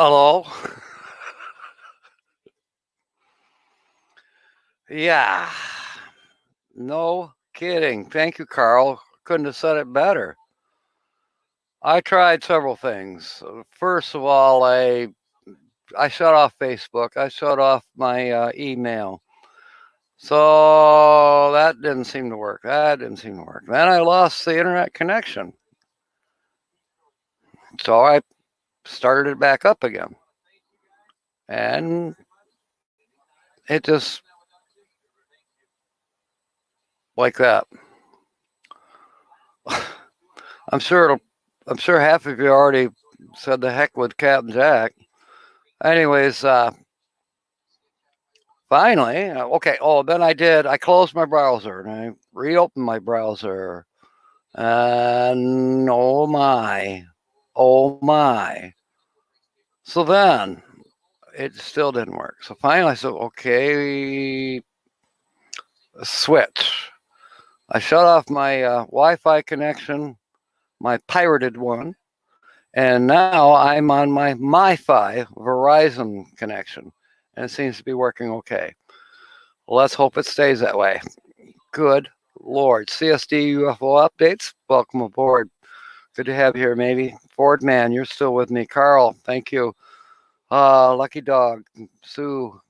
Hello? Yeah. No kidding. Thank you, Carl. Couldn't have said it better. I tried several things. First of all, I shut off Facebook. I shut off my email. So that didn't seem to work. Then I lost the internet connection. So I started it back up again. And it just like that. I'm sure half of you already said the heck with Captain Jack. Anyways, finally, okay. Oh, then I closed my browser and I reopened my browser. And oh my. So then it still didn't work. So finally I said, okay, switch. I shut off my Wi-Fi connection, my pirated one, and now I'm on my MiFi Verizon connection, and it seems to be working okay. Well, let's hope it stays that way. Good Lord. CSD UFO updates. Welcome aboard. Good to have you here, maybe. Ford Man, you're still with me. Carl, thank you. Lucky Dog, Sue.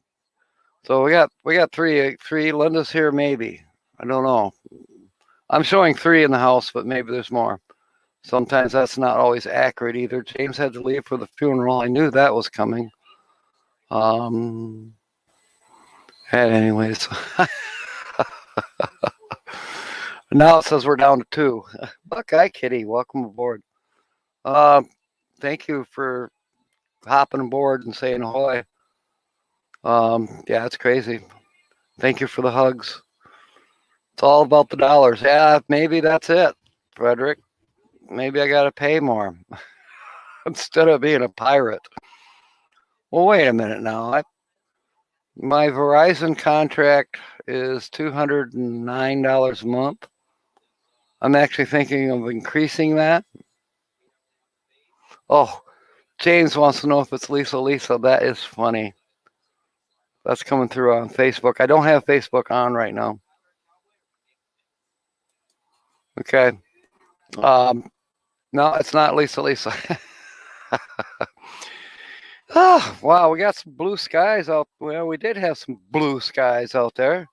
So we got three. Linda's here, maybe. I don't know. I'm showing 3 in the house, but maybe there's more. Sometimes that's not always accurate either. James had to leave for the funeral. I knew that was coming. And anyways, now it says we're down to 2. Buckeye Kitty, welcome aboard. Thank you for hopping aboard and saying ahoy. Yeah, it's crazy. Thank you for the hugs. It's all about the dollars. Yeah, maybe that's it, Frederick. Maybe I got to pay more instead of being a pirate. Well, wait a minute now. My Verizon contract is $209 a month. I'm actually thinking of increasing that. Oh, James wants to know if it's Lisa. That is funny. That's coming through on Facebook. I don't have Facebook on right now. Okay. No, it's not Lisa. Oh, wow, we got some blue skies out. Well, we did have some blue skies out there.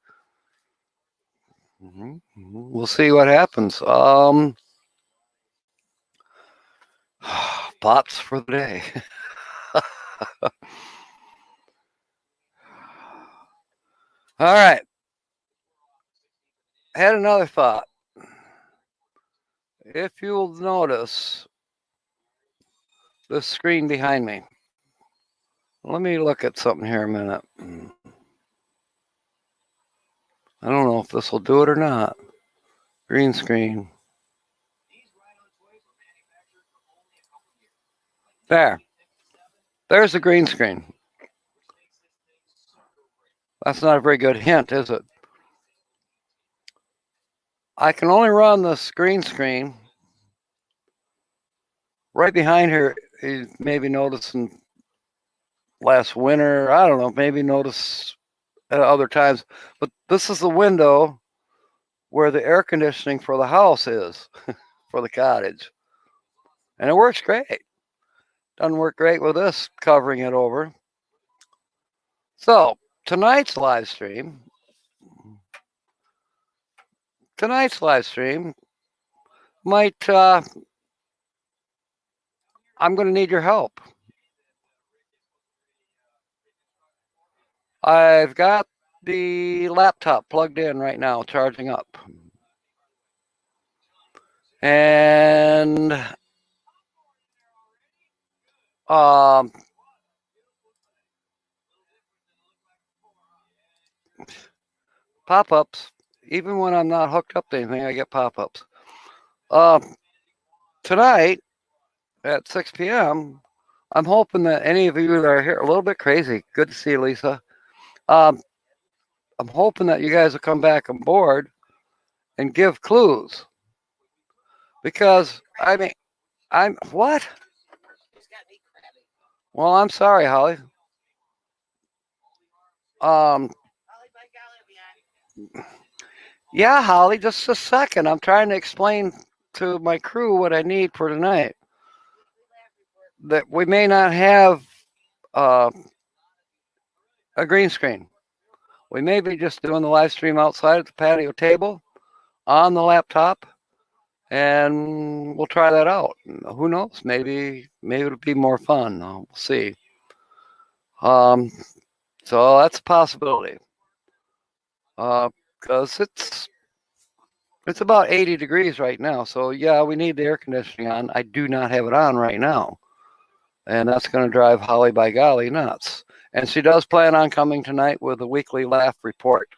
We'll see what happens. Pops for the day. All right. I had another thought. If you'll notice the screen behind me. Let me look at something here a minute. I don't know if this will do it or not. Green screen. There's the green screen. That's not a very good hint, is it? I can only run the green screen. Right behind here, you maybe noticing last winter. I don't know, maybe notice at other times. But this is the window where the air conditioning for the house is, for the cottage. And it works great. Doesn't work great with this covering it over. So tonight's live stream might, I'm going to need your help. I've got the laptop plugged in right now, charging up. And pop-ups, even when I'm not hooked up to anything, I get pop-ups. Tonight at 6 p.m., I'm hoping that any of you that are here, a little bit crazy. Good to see you, Lisa. I'm hoping that you guys will come back on board and give clues. Because, I mean, what? Well, I'm sorry, Holly. Yeah, Holly, just a second. I'm trying to explain to my crew what I need for tonight. That we may not have uh, a green screen. We may be just doing the live stream outside at the patio table on the laptop, and we'll try that out. Who knows? Maybe it'll be more fun. We'll see. So that's a possibility. Because it's about 80 degrees right now. So yeah, we need the air conditioning on. I do not have it on right now, and that's going to drive Holly by golly nuts. And she does plan on coming tonight with a weekly laugh report.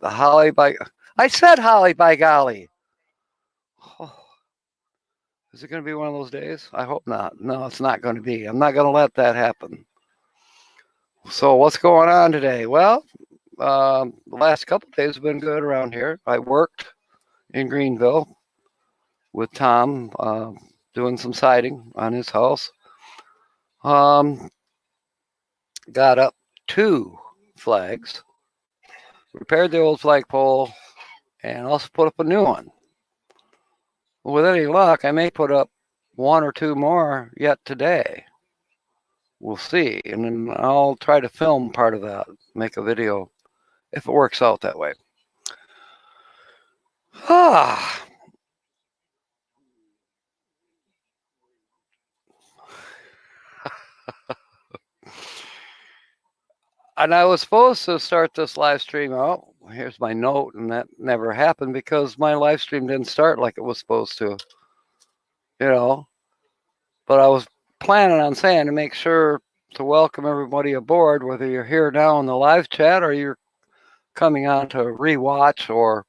The Holly by I said Holly by golly. Oh, is it going to be one of those days? I hope not. No, it's not going to be. I'm not going to let that happen. So what's going on today? Well, the last couple of days have been good around here. I worked in Greenville with Tom, doing some siding on his house. Got up 2 flags, repaired the old flagpole, and also put up a new one. With any luck, I may put up 1 or 2 more yet today. We'll see, and then I'll try to film part of that, make a video, if it works out that way. And I was supposed to start this live stream out. Here's my note, and that never happened because my live stream didn't start like it was supposed to. But I was planning on saying to make sure to welcome everybody aboard, whether you're here now in the live chat or you're coming on to rewatch or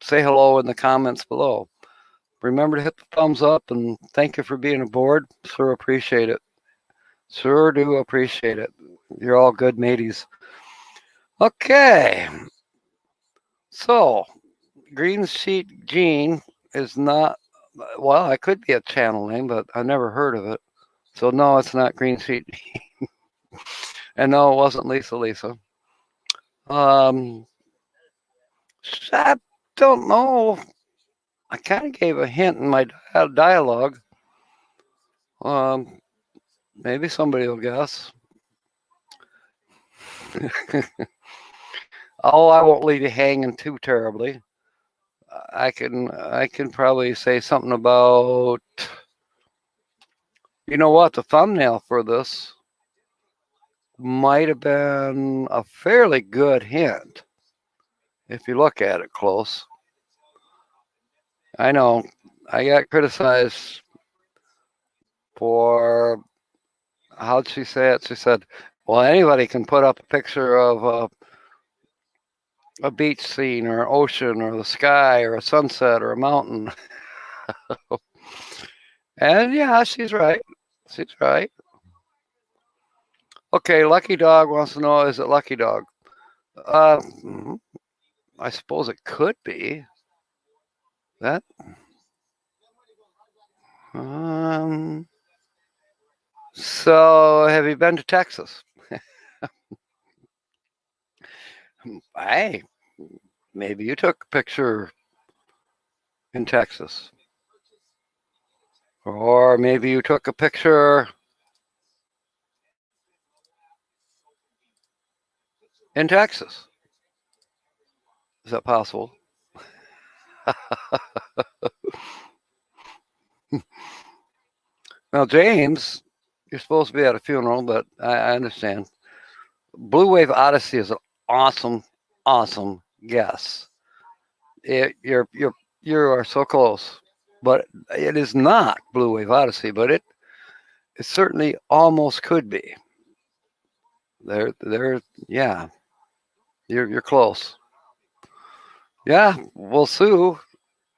say hello in the comments below. Remember to hit the thumbs up, and thank you for being aboard. Sure appreciate it. Sure do appreciate it. You're all good mateys. Okay. So, Green Sheet Gene is not, well, it could be a channel name, but I never heard of it. So, no, it's not Green Sheet Gene. And no, it wasn't Lisa. I don't know. I kind of gave a hint in my dialogue. Maybe somebody will guess. Oh, I won't leave you hanging too terribly. I can probably say something about, you know what, the thumbnail for this might have been a fairly good hint if you look at it close. I know I got criticized for, how'd she say it? She said, well, anybody can put up a picture of a beach scene or an ocean or the sky or a sunset or a mountain. And yeah, she's right. She's right. Okay, Lucky Dog wants to know, is it Lucky Dog? I suppose it could be. That. So have you been to Texas? Hey, maybe you took a picture in Texas. Or maybe you took a picture in Texas. Is that possible? Now, James, you're supposed to be at a funeral, but I understand. Blue Wave Odyssey is an awesome guess. You are so close, but it is not Blue Wave Odyssey, but it certainly almost could be. Yeah, you're close. Yeah, well, Sue,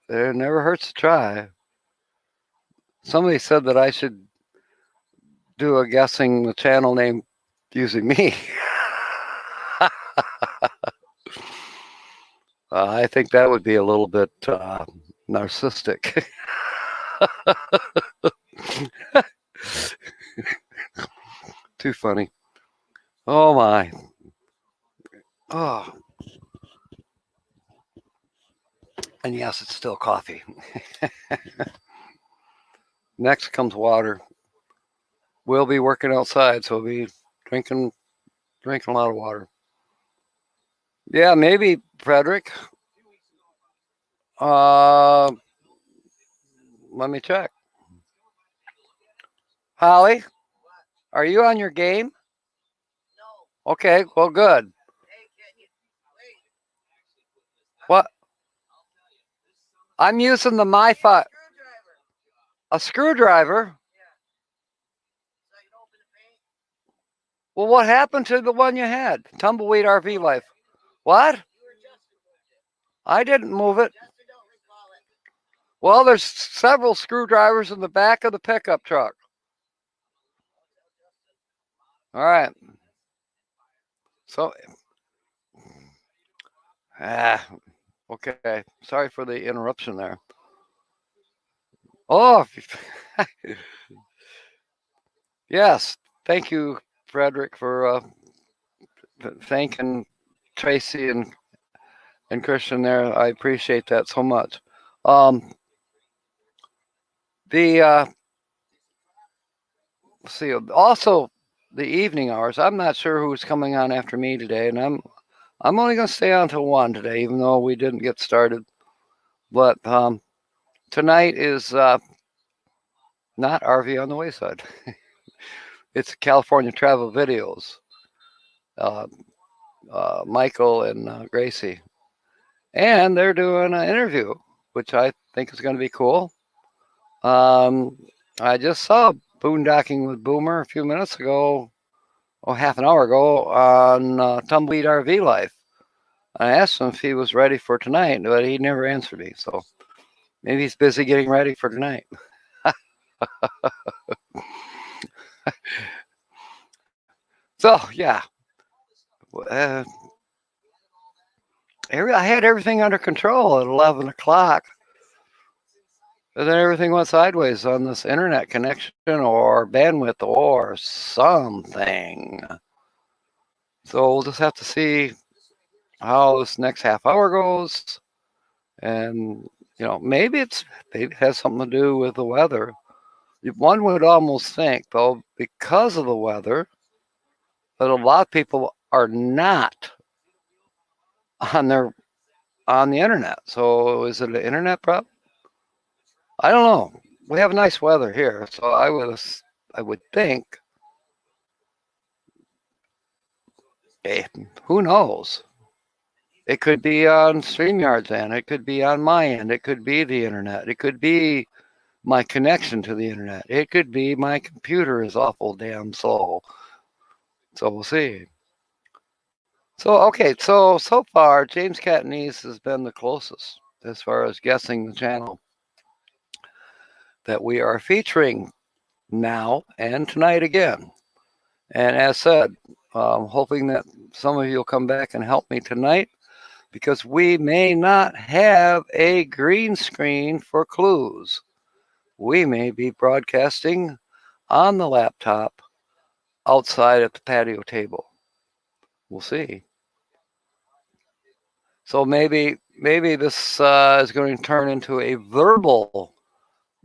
it never hurts to try. Somebody said that I should do a guessing the channel name using me. I think that would be a little bit narcissistic. Too funny. Oh my. Oh. And yes, it's still coffee. Next comes water. We'll be working outside, so we'll be drinking a lot of water. Yeah, maybe, Frederick. Let me check. Holly, are you on your game? No. Okay, well, good. Hey, can you wait? What? I'm using the MiFi. A screwdriver? Yeah. So you can open the paint? Well, what happened to the one you had? Tumbleweed RV Life. What? I didn't move it. Well, there's several screwdrivers in the back of the pickup truck. All right. So, okay. Sorry for the interruption there. Oh, yes. Thank you, Frederick, for thanking Tracy and Christian there. I appreciate that so much. See, also the evening hours. I'm not sure who's coming on after me today, and I'm only going to stay on till 1 today, even though we didn't get started. But tonight is not RV on the Wayside. It's California Travel Videos. Michael and Gracie. And they're doing an interview, which I think is going to be cool. I just saw Boondocking with Boomer a few minutes ago, half an hour ago, on Tumbleweed RV Life. I asked him if he was ready for tonight, but he never answered me. So maybe he's busy getting ready for tonight. So, yeah. I had everything under control at 11 o'clock. And then everything went sideways on this internet connection or bandwidth or something. So we'll just have to see how this next half hour goes. And, maybe it has something to do with the weather. One would almost think, though, because of the weather, that a lot of people are not on the internet. So is it an internet problem? I don't know. We have nice weather here, so I would think. Who knows? It could be on StreamYard's end. It could be on my end. It could be the internet. It could be my connection to the internet. It could be my computer is awful damn slow. So we'll see. So, okay, so far, James Catanese has been the closest as far as guessing the channel that we are featuring now and tonight again. And as said, hoping that some of you will come back and help me tonight, because we may not have a green screen for clues. We may be broadcasting on the laptop outside at the patio table. We'll see. So maybe this is going to turn into a verbal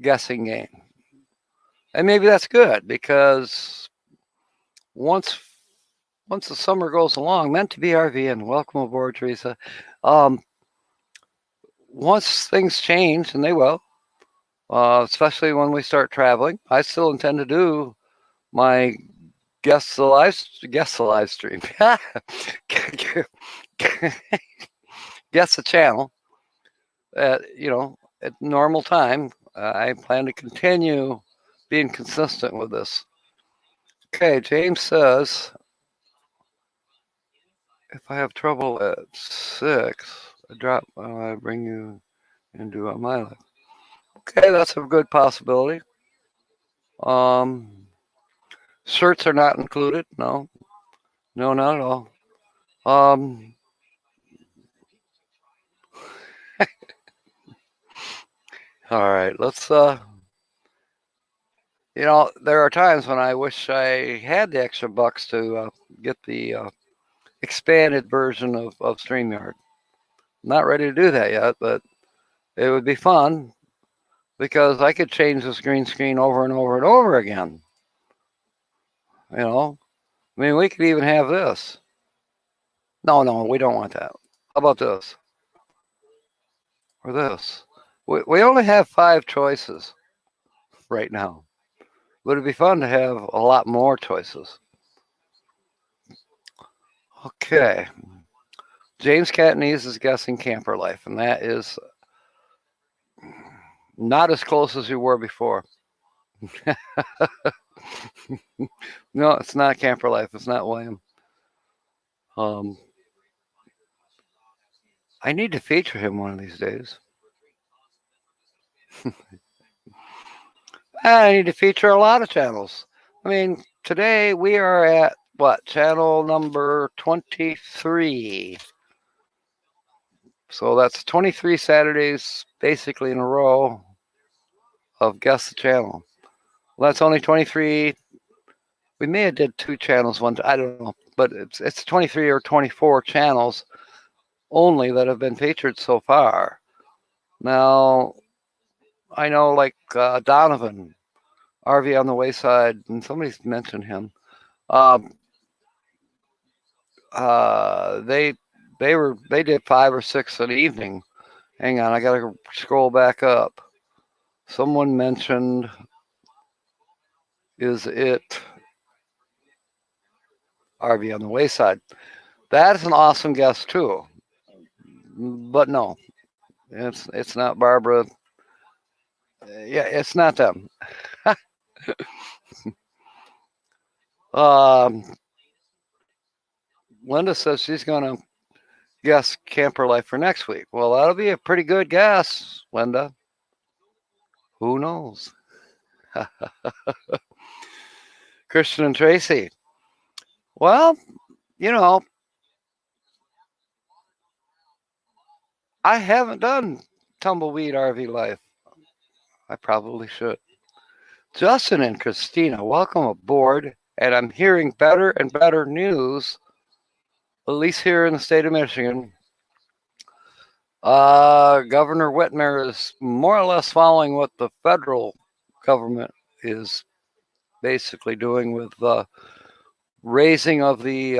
guessing game. And maybe that's good, because once the summer goes along, meant to be RVing. Welcome aboard, Teresa. Once things change, and they will, especially when we start traveling, I still intend to do my guess the live stream. Guess the channel at normal time. I plan to continue being consistent with this. Okay, James says, if I have trouble at 6, I bring you into my life. Okay, that's a good possibility. Shirts are not included. No, not at all. All right, let's You know, there are times when I wish I had the extra bucks to get the expanded version of StreamYard. Not ready to do that yet, but it would be fun because I could change this green screen over and over and over again. You know, I mean, we could even have this. No, we don't want that. How about this? Or this? We only have 5 choices right now. Would it be fun to have a lot more choices? Okay. James Catanese is guessing camper life, and that is not as close as you were before. No, it's not camper life. It's not William. I need to feature him one of these days. I need to feature a lot of channels. I mean, today we are at what? Channel number 23. So that's 23 Saturdays basically in a row of Guess the Channel. Well, that's only 23. We may have did 2 channels one. I don't know, but it's 23 or 24 channels only that have been featured so far. Now, I know like Donovan, RV on the Wayside, and somebody's mentioned him. They did 5 or 6 an evening. Hang on, I gotta scroll back up. Someone mentioned, is it RV on the Wayside? That is an awesome guess too. But no, it's not Barbara. Yeah, it's not them. Linda says she's gonna guess camper life for next week. Well, that'll be a pretty good guess, Linda. Who knows? Christian and Tracy. Well, you know, I haven't done Tumbleweed RV Life. I probably should. Justin and Christina, welcome aboard. And I'm hearing better and better news, at least here in the state of Michigan. Governor Whitmer is more or less following what the federal government is basically doing with the raising of the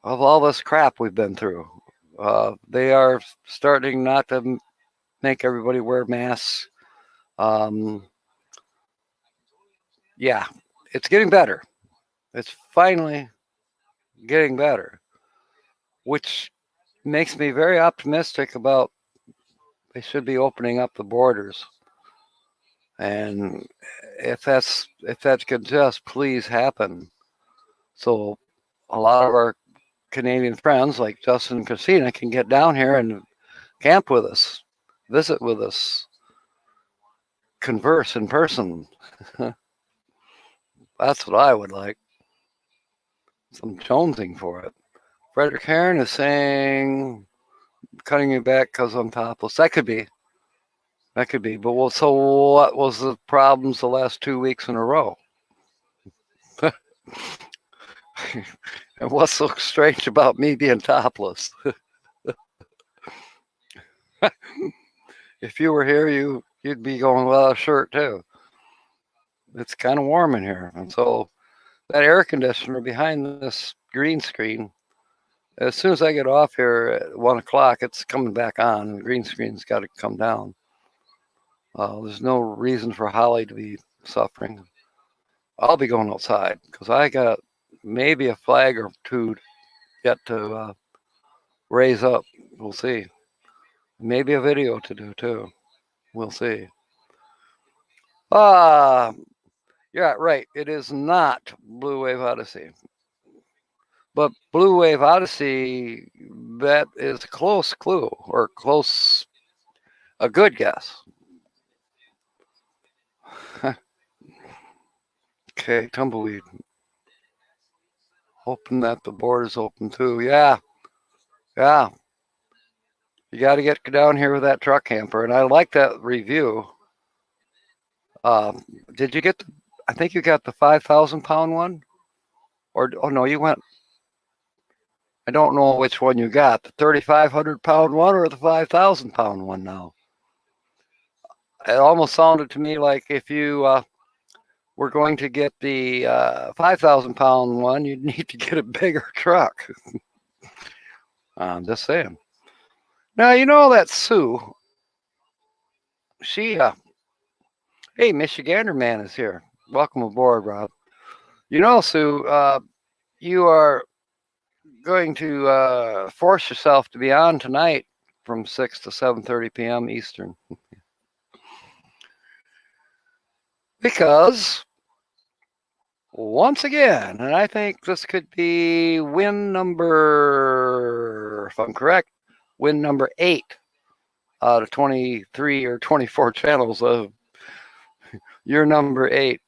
of all this crap we've been through. They are starting not to make everybody wear masks. Yeah, it's getting better. It's finally getting better, which makes me very optimistic about they should be opening up the borders. And if that could just please happen, so a lot of our Canadian friends like Justin and Christina can get down here and camp with us, visit with us, converse in person. That's what I would like. Some jonesing for it. Frederick Heron is saying, cutting me back because I'm topless. That could be. But well, so what was the problems the last 2 weeks in a row? And what's so strange about me being topless? If you were here, you'd be going without a shirt too. It's kind of warm in here, and so that air conditioner behind this green screen, as soon as I get off here at 1 o'clock, it's coming back on. The green screen's got to come down. There's no reason for Holly to be suffering. I'll be going outside because I got maybe a flag or 2 yet to raise up. We'll see. Maybe a video to do too. We'll see. Yeah, right. It is not Blue Wave Odyssey. But Blue Wave Odyssey, that is a close clue or a good guess. Okay, Tumbleweed. Hoping that the border's open too. Yeah. You got to get down here with that truck camper. And I like that review. Did you get I think you got the 5,000 pound one? Or, oh no, you went, I don't know which one you got, the 3,500 pound one or the 5,000 pound one now. It almost sounded to me like if you were going to get the 5,000 pound one, you'd need to get a bigger truck. I'm just saying. Now, you know that Sue, she, hey, Michigander man is here. Welcome aboard, Rob. You know, Sue, you are going to force yourself to be on tonight from 6 to 7:30 p.m. Eastern. Because, once again, and I think this could be win number, if I'm correct, win number 8 out of 23 or 24 channels of your number 8.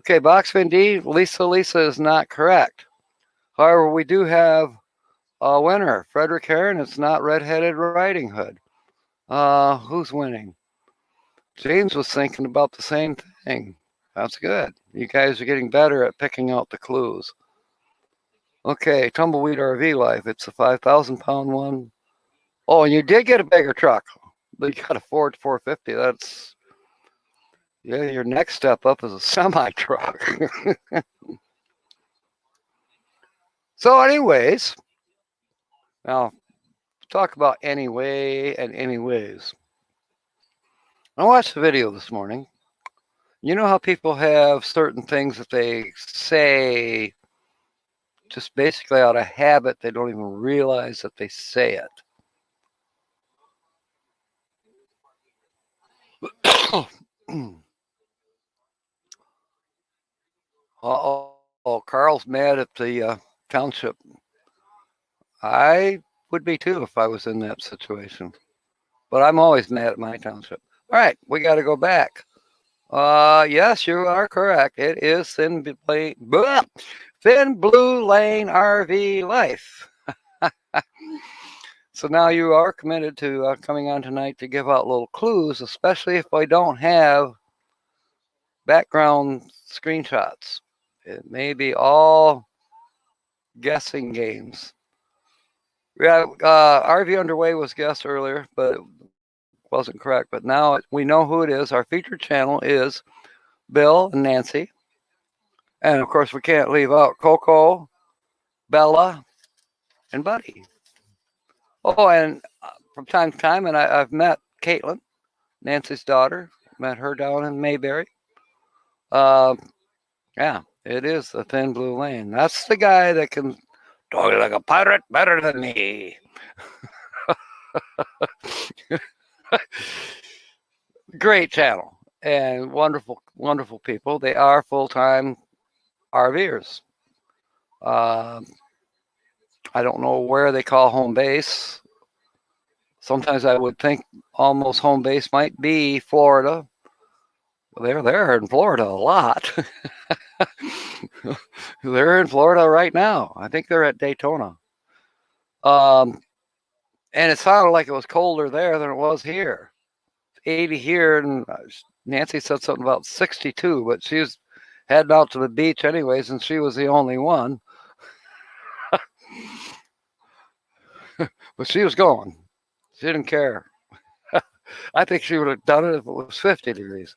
Okay, Boxfin D, Lisa is not correct. However, we do have a winner, Frederick Heron. It's not Red-Headed Riding Hood. Who's winning? James was thinking about the same thing. That's good. You guys are getting better at picking out the clues. Okay, Tumbleweed RV Life. It's a 5,000 pound one. Oh, and you did get a bigger truck. You got a Ford 450. That's, yeah, your next step up is a semi truck. So, anyways, now talk about anyway and anyways. I watched the video this morning. You know how people have certain things that they say just basically out of habit, they don't even realize that they say it. Oh, Carl's mad at the township. I would be too if I was in that situation. But I'm always mad at my township. All right, we got to go back. Yes, you are correct. It is Thin Blue Lane RV Life. So now you are committed to coming on tonight to give out little clues, especially if I don't have background screenshots. It may be all guessing games. Yeah, RV Underway was guessed earlier, but it wasn't correct. But now we know who it is. Our featured channel is Bill and Nancy. And of course, we can't leave out Coco, Bella, and Buddy. Oh, and from time to time, and I've met Caitlin, Nancy's daughter. Met her down in Mayberry. Yeah, it is the Thin Blue Lane. That's the guy that can talk like a pirate better than me. Great channel and wonderful, wonderful people. They are full-time RVers. I don't know where they call home base. Sometimes I would think almost home base might be Florida. They're there in Florida a lot. They're in Florida right now. I think they're at Daytona. And it sounded like it was colder there than it was here. 80 here, and Nancy said something about 62, but she was heading out to the beach anyways, and she was the only one. But she was going. She didn't care. I think she would have done it if it was 50 degrees.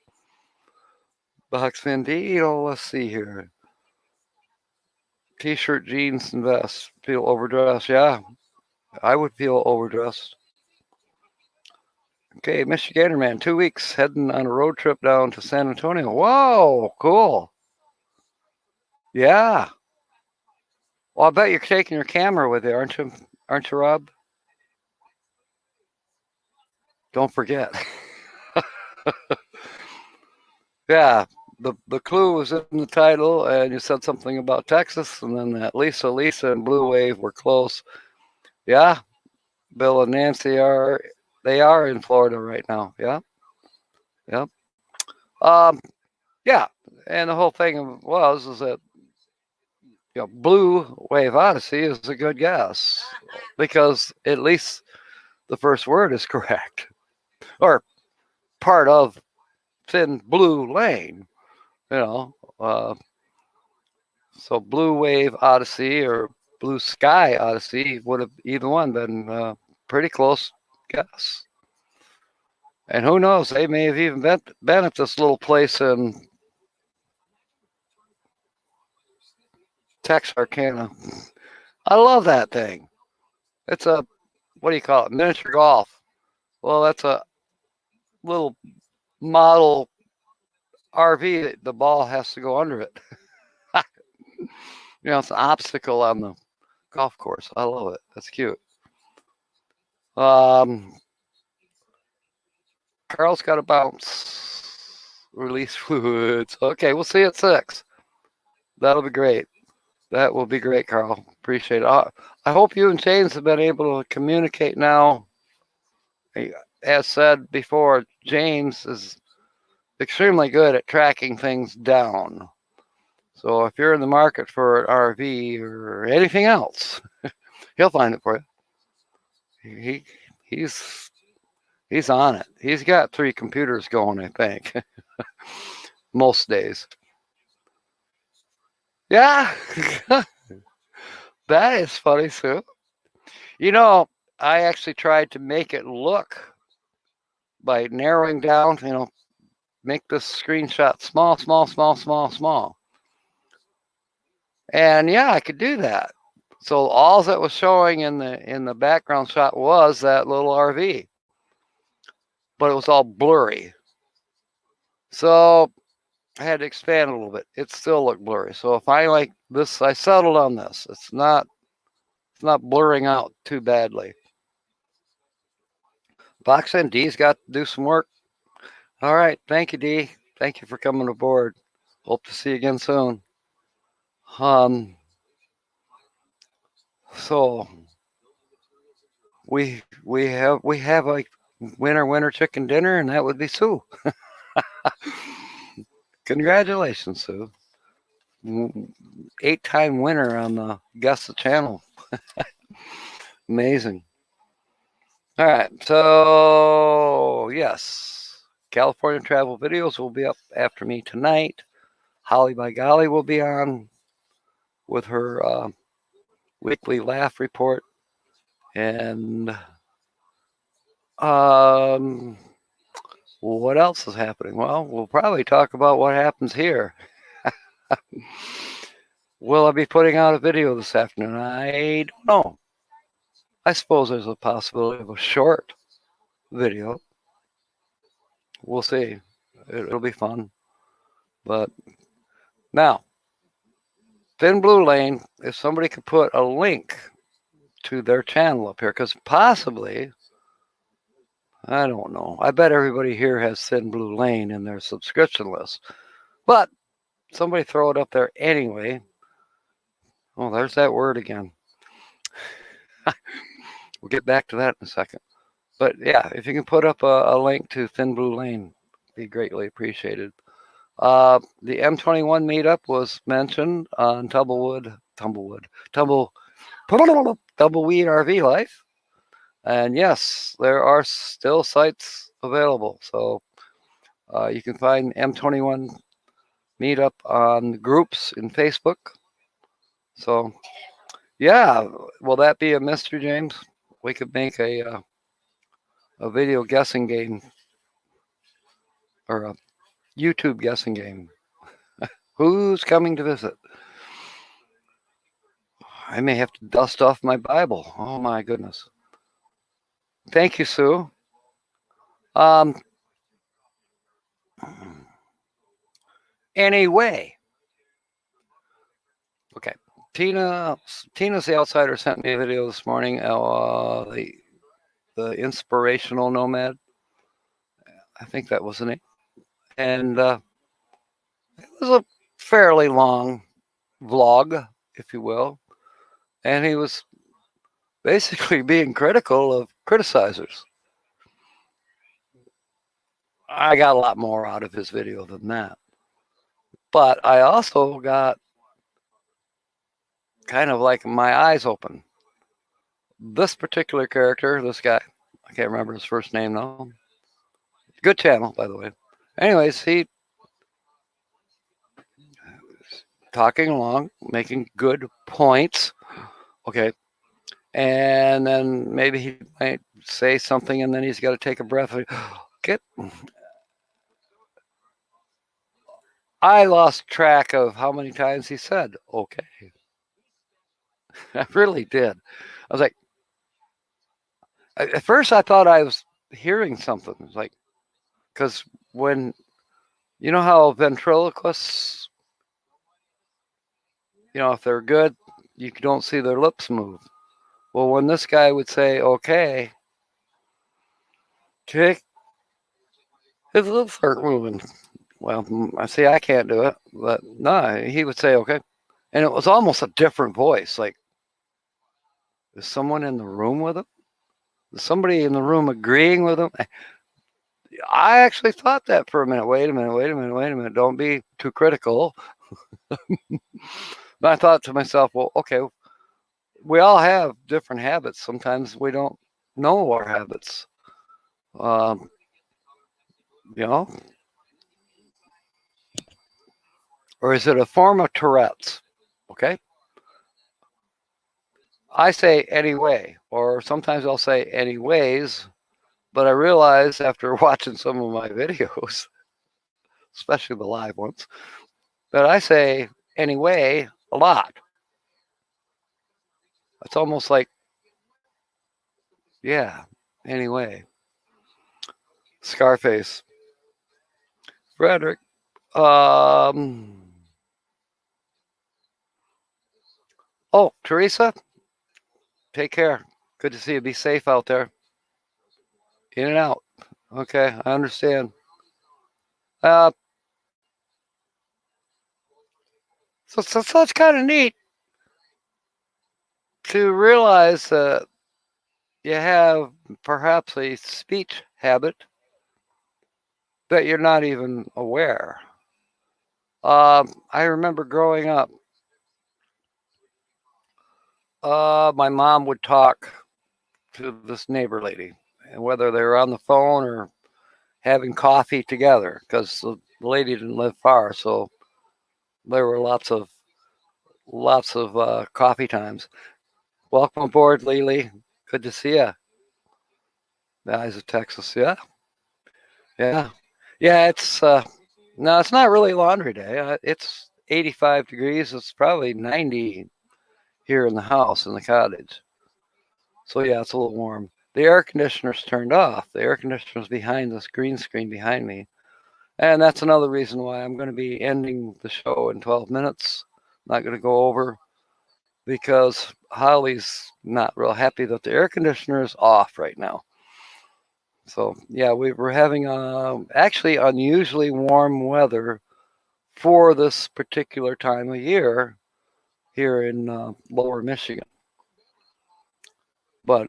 Box Vendito, let's see here. T-shirt, jeans, and vest. Feel overdressed. Yeah, I would feel overdressed. Okay, Michigander man, 2 weeks heading on a road trip down to San Antonio. Whoa, cool. Yeah. Well, I bet you're taking your camera with you, aren't you, Rob? Don't forget. Yeah, the clue was in the title, and you said something about Texas, and then that Lisa, and Blue Wave were close. Yeah, Bill and Nancy are in Florida right now. Yeah, yep. Yeah, and the whole thing is that Blue Wave Odyssey is a good guess because at least the first word is correct, or part of Thin Blue Lane, you know. So Blue Wave Odyssey or Blue Sky Odyssey would have either one been pretty close guess. And who knows, they may have even been at this little place in Texarkana. I love that thing. It's a, what do you call it, miniature golf. Well, that's a little model RV. The ball has to go under it. It's an obstacle on the golf course. I love it. That's cute. Carl's got to bounce. Release fluids. Okay, we'll see you at 6. That'll be great. That will be great, Carl. Appreciate it. I hope you and James have been able to communicate now. As said before, James is extremely good at tracking things down. So if you're in the market for an RV or anything else, he'll find it for you. He's on it. He's got 3 computers going, I think, most days. Yeah, that is funny, Sue. I actually tried to make it look by narrowing down, make this screenshot small. And yeah, I could do that. So all that was showing in the background shot was that little RV, but it was all blurry. So I had to expand a little bit. It still looked blurry. So if I like this, I settled on this. It's not blurring out too badly. Box and D's got to do some work. All right. Thank you, D. Thank you for coming aboard. Hope to see you again soon. So we have a winner chicken dinner, and that would be Sue. Congratulations, Sue. 8-time winner on the Guess the Channel. Amazing. All right, so yes, California travel videos will be up after me tonight. Holly by Golly will be on with her weekly laugh report. And what else is happening? Well, we'll probably talk about what happens here. Will I be putting out a video this afternoon? I don't know. I suppose there's a possibility of a short video. We'll see. It'll be fun. But now, Thin Blue Lane, if somebody could put a link to their channel up here, because possibly, I don't know. I bet everybody here has Thin Blue Lane in their subscription list. But somebody throw it up there anyway. Oh, there's that word again. We'll get back to that in a second. But yeah, if you can put up a link to Thin Blue Lane, be greatly appreciated. The M21 meetup was mentioned on Tumbleweed RV Life. And yes, there are still sites available. So you can find M21 meetup on groups in Facebook. So yeah, will that be a mystery, James? We could make a video guessing game or a YouTube guessing game. Who's coming to visit? I may have to dust off my Bible. Oh my goodness. Thank you, Sue. Anyway. Okay. Tina's the Outsider sent me a video this morning. The Inspirational Nomad. I think that was the name. And it was a fairly long vlog, if you will. And he was basically being critical of criticizers. I got a lot more out of his video than that. But I also got kind of like my eyes open. This particular character, this guy, I can't remember his first name though. Good channel, by the way. Anyways, he talking along, making good points. Okay. And then maybe he might say something and then he's got to take a breath. Get. I lost track of how many times he said, okay. I really did. I was like, at first I thought I was hearing something. It's like, because when, you know how ventriloquists, if they're good, you don't see their lips move. Well, when this guy would say, okay, his lips aren't moving. Well, I see I can't do it, but no, he would say, okay. And it was almost a different voice. Like, is someone in the room with him? Is somebody in the room agreeing with him? I actually thought that for a minute. Wait a minute. Don't be too critical. But I thought to myself, well, okay, we all have different habits. Sometimes we don't know our habits. You know? Or is it a form of Tourette's? Okay? I say anyway, or sometimes I'll say anyways, but I realize after watching some of my videos, especially the live ones, that I say anyway a lot. It's almost like, yeah, anyway. Scarface. Frederick. Oh, Teresa, take care. Good to see you. Be safe out there. In and out. Okay, I understand. So it's kind of neat to realize that you have perhaps a speech habit that you're not even aware. I remember growing up, my mom would talk to this neighbor lady, and whether they were on the phone or having coffee together, because the lady didn't live far, so there were lots of coffee times. Welcome aboard, Lily. Good to see you. The eyes of Texas, yeah. It's no, it's not really laundry day. It's 85 degrees. It's probably 90 here in the house in the cottage. So yeah, it's a little warm. The air conditioner's turned off. The air conditioner's behind this green screen behind me. And that's another reason why I'm going to be ending the show in 12 minutes. I'm not going to go over because Holly's not real happy that the air conditioner is off right now. So yeah, we're having actually unusually warm weather for this particular time of year here in lower Michigan. But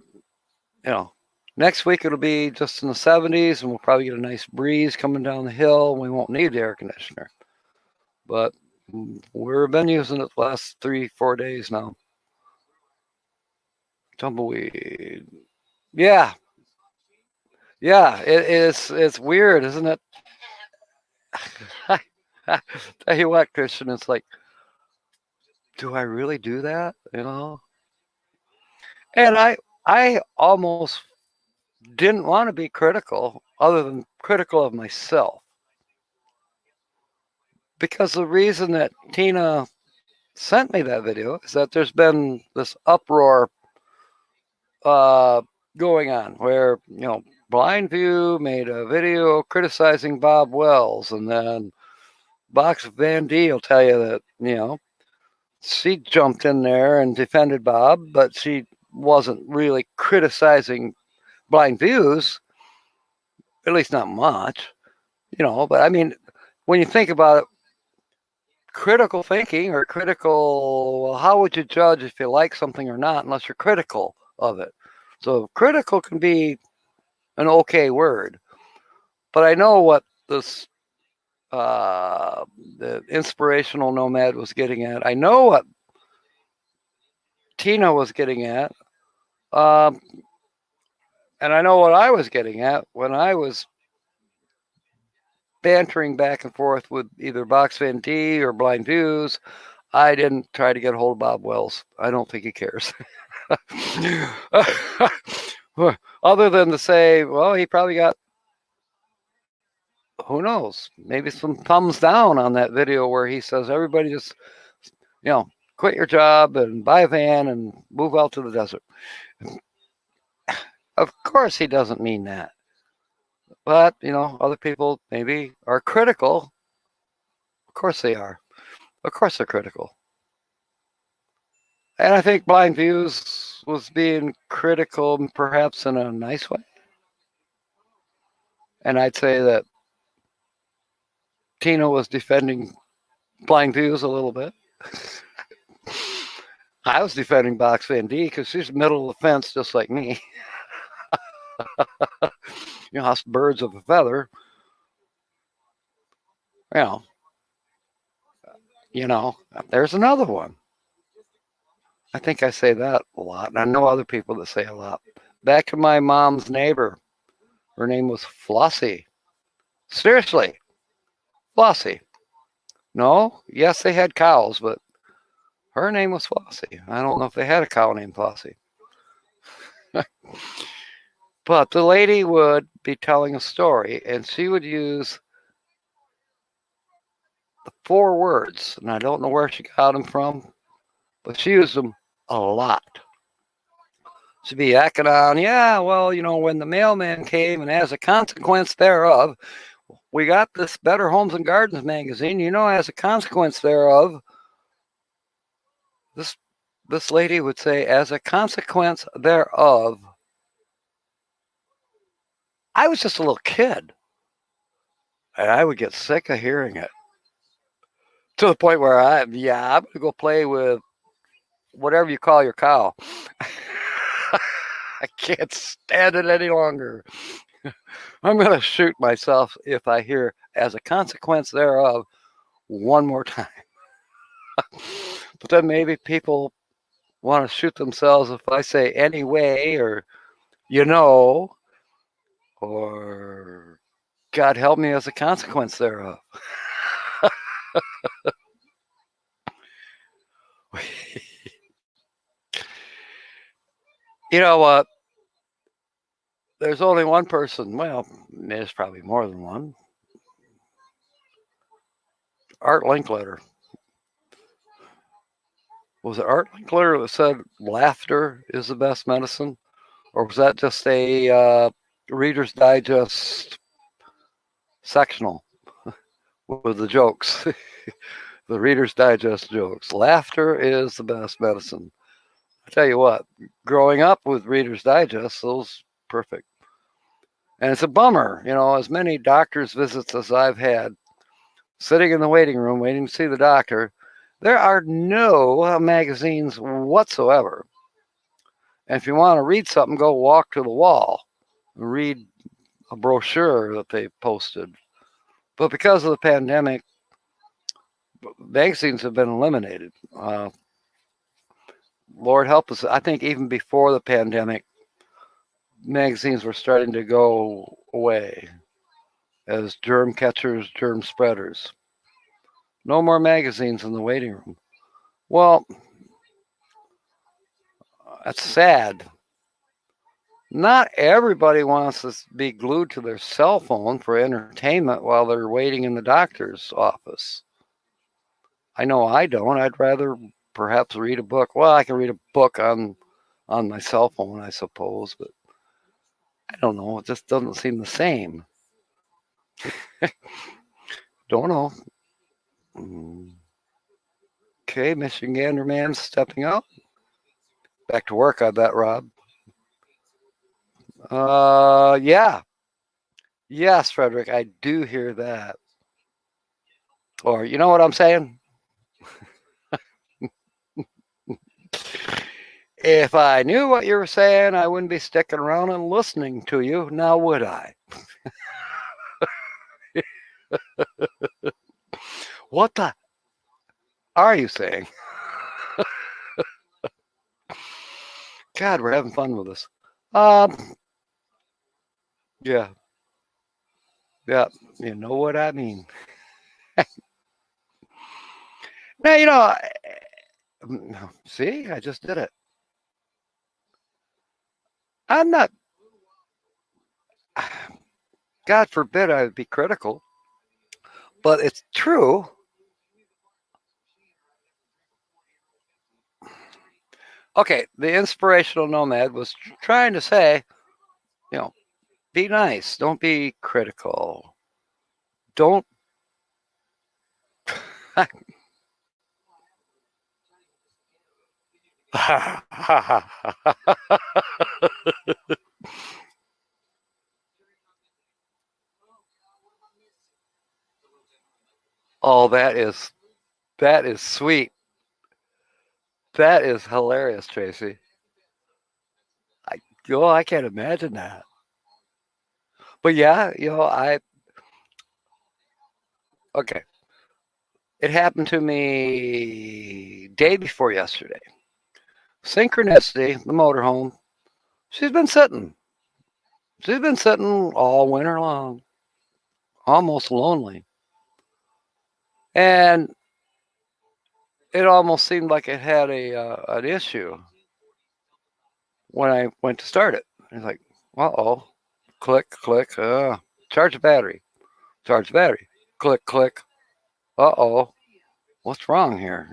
next week it'll be just in the 70s, and we'll probably get a nice breeze coming down the hill. We won't need the air conditioner. But we've been using it the last 3-4 days now. Tumbleweed. Yeah. It's weird, isn't it? Tell you what, Christian, it's like, do I really do that? And I almost didn't want to be critical, other than critical of myself. Because the reason that Tina sent me that video is that there's been this uproar going on where, Blind View made a video criticizing Bob Wells, and then Box Van D will tell you that, she jumped in there and defended Bob, but she wasn't really criticizing Blind Views, at least not much, but I mean, when you think about it, critical thinking or critical, well, how would you judge if you like something or not unless you're critical of it? So critical can be an okay word, but I know what this the inspirational nomad was getting at. I know what Tina was getting at, and I know what I was getting at when I was bantering back and forth with either Box Fan D or Blind Views. I didn't try to get a hold of Bob Wells. I don't think he cares. Other than to say, well, he probably got, who knows, maybe some thumbs down on that video where he says, everybody just, quit your job and buy a van and move out to the desert. Of course he doesn't mean that. But, other people maybe are critical. Of course they are. Of course they're critical. And I think Blind Views was being critical, perhaps in a nice way. And I'd say that Tina was defending Blind Views a little bit. I was defending Box Fan D because she's middle of the fence just like me. Us birds of a feather. There's another one. I think I say that a lot, and I know other people that say a lot. Back to my mom's neighbor. Her name was Flossie. Seriously, Flossie. No, yes, they had cows, but her name was Flossie. I don't know if they had a cow named Flossie. But the lady would be telling a story, and she would use the 4 words, and I don't know where she got them from, but she used them a lot. She'd be acting on, when the mailman came, and as a consequence thereof, we got this Better Homes and Gardens magazine. As a consequence thereof, this lady would say, as a consequence thereof, I was just a little kid, and I would get sick of hearing it. To the point where I'm going to go play with whatever you call your cow. I can't stand it any longer. I'm going to shoot myself if I hear as a consequence thereof one more time. But then maybe people want to shoot themselves if I say anyway or or God help me as a consequence thereof. You know what? There's only one person. Well, there's probably more than one. Art Linkletter. Was it Art Linkletter that said laughter is the best medicine? Or was that just a Reader's Digest sectional with the jokes? The Reader's Digest jokes. Laughter is the best medicine. I tell you what, growing up with Reader's Digest, those perfect. And it's a bummer, as many doctor's visits as I've had, sitting in the waiting room waiting to see the doctor, there are no magazines whatsoever. And if you want to read something, go walk to the wall and read a brochure that they posted. But because of the pandemic, magazines have been eliminated. Lord help us. I think even before the pandemic, magazines were starting to go away as germ catchers, germ spreaders. No more magazines in the waiting room. Well, that's sad. Not everybody wants to be glued to their cell phone for entertainment while they're waiting in the doctor's office. I know I don't. I'd rather perhaps read a book. Well, I can read a book on my cell phone, I suppose, but I don't know. It just doesn't seem the same. Don't know. Okay, Michigander Man stepping out. Back to work, I bet, Rob. Yeah. Yes, Frederick, I do hear that. Or, you know what I'm saying? If I knew what you were saying, I wouldn't be sticking around and listening to you, now would I? What the are you saying? God, we're having fun with this. Yeah. Yeah, you know what I mean. Now, see, I just did it. I'm not, God forbid I would be critical, but it's true. Okay, the inspirational nomad was trying to say, be nice. Don't be critical. Don't. Oh, that is sweet. That is hilarious, Tracy. I I can't imagine that. But yeah, okay. It happened to me day before yesterday. Synchronicity, the motorhome. She's been sitting. She's been sitting all winter long, almost lonely. And it almost seemed like it had an issue when I went to start it. It's like, uh-oh, click, click, charge the battery, charge the battery, click, click, uh-oh, what's wrong here,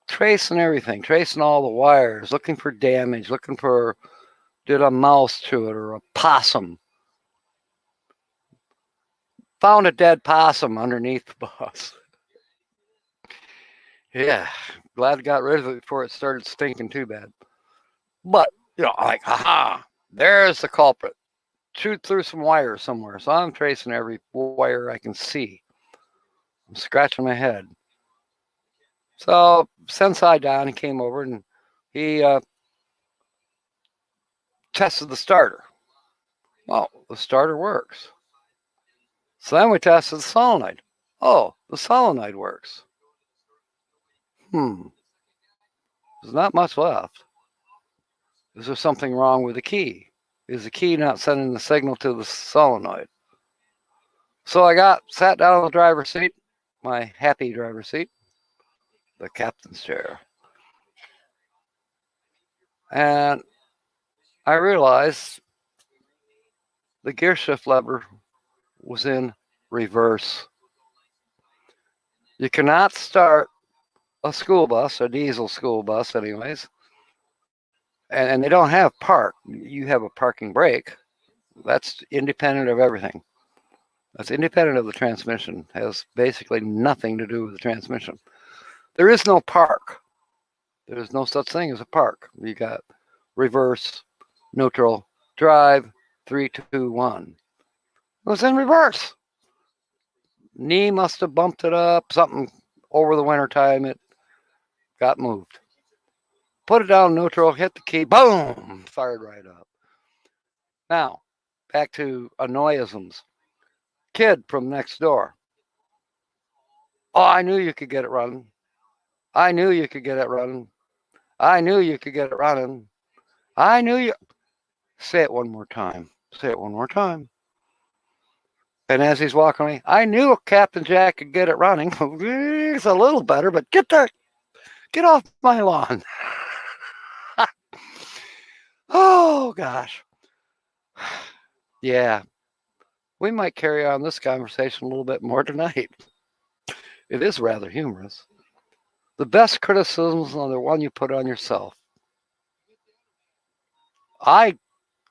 Tracing everything, tracing all the wires, looking for damage, looking for, did a mouse to it or a possum? Found a dead possum underneath the bus. Yeah, glad I got rid of it before it started stinking too bad. But, like, aha, there's the culprit. Shoot through some wires somewhere. So I'm tracing every wire I can see. I'm scratching my head. So Sensei Don came over and he tested the starter. Oh, the starter works. So then we tested the solenoid. Oh, the solenoid works. There's not much left. Is there something wrong with the key? Is the key not sending the signal to the solenoid? So I sat down in the driver's seat, my happy driver's seat, the captain's chair. And I realized the gear shift lever was in reverse. You cannot start a school bus, a diesel school bus anyways, and they don't have park. You have a parking brake. That's independent of everything. That's independent of the transmission. Has basically nothing to do with the transmission. There is no park. There is no such thing as a park. You got reverse, neutral, drive, 3, 2, 1. It was in reverse. Knee must have bumped it up. Something over the winter time, it got moved. Put it down neutral, hit the key, boom, fired right up. Now, back to annoyisms. Kid from next door. Oh, I knew you could get it running. I knew you could get it running. I knew you could get it running. I knew you. Say it one more time. Say it one more time. And as he's walking away, I knew Captain Jack could get it running. It's a little better, but get off my lawn. Oh, gosh. Yeah. We might carry on this conversation a little bit more tonight. It is rather humorous. The best criticisms are the one you put on yourself. I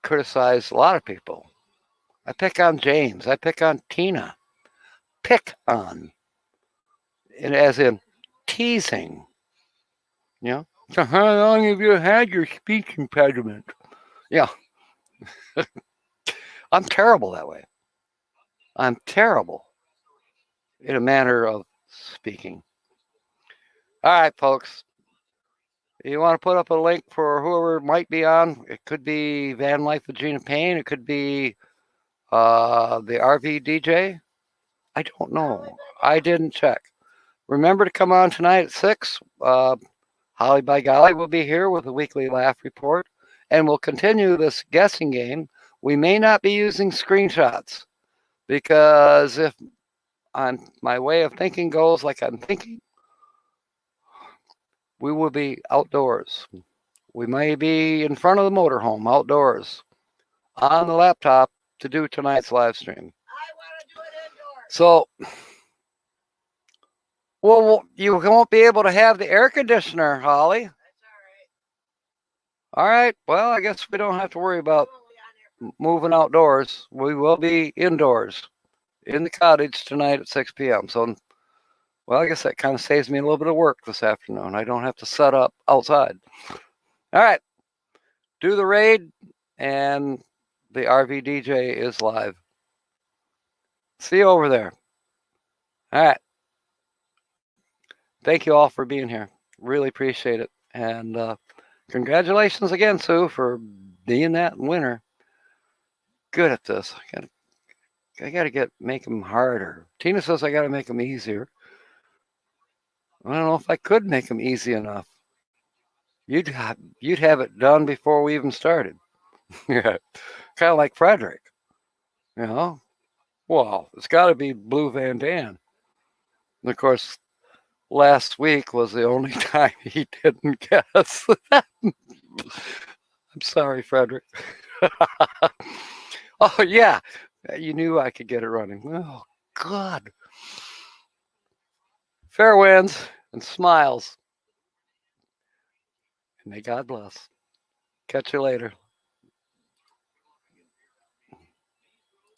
criticize a lot of people. I pick on James. I pick on Tina. Pick on. And as in teasing. So how long have you had your speech impediment? Yeah. I'm terrible that way. I'm terrible in a manner of speaking. All right, folks. You want to put up a link for whoever might be on? It could be Van Life with Gina Payne. It could be the RV DJ. I don't know. I didn't check. Remember to come on tonight at 6. Holly by Golly will be here with a weekly laugh report, and we'll continue this guessing game. We may not be using screenshots. Because if my way of thinking goes like I'm thinking, we will be outdoors. We may be in front of the motorhome outdoors on the laptop to do tonight's live stream. I want to do it indoors. So, well, you won't be able to have the air conditioner, Holly. That's all All right. Well, I guess we don't have to worry about moving outdoors. We will be indoors in the cottage tonight at 6 p.m. So, well, I guess that kind of saves me a little bit of work this afternoon. I don't have to set up outside. All right. Do the raid, and the RV DJ is live. See you over there. All right. Thank you all for being here. Really appreciate it. And congratulations again, Sue, for being that winner. Good at this. I gotta make them harder. Tina says I gotta make them easier. I don't know if I could make them easy enough. You'd have it done before we even started. Yeah, kind of like Frederick. You know, well, it's got to be Blue Van Dan. And of course, last week was the only time he didn't guess. I'm sorry, Frederick. Oh yeah, you knew I could get it running. Oh God. Fair winds and smiles. And may God bless. Catch you later.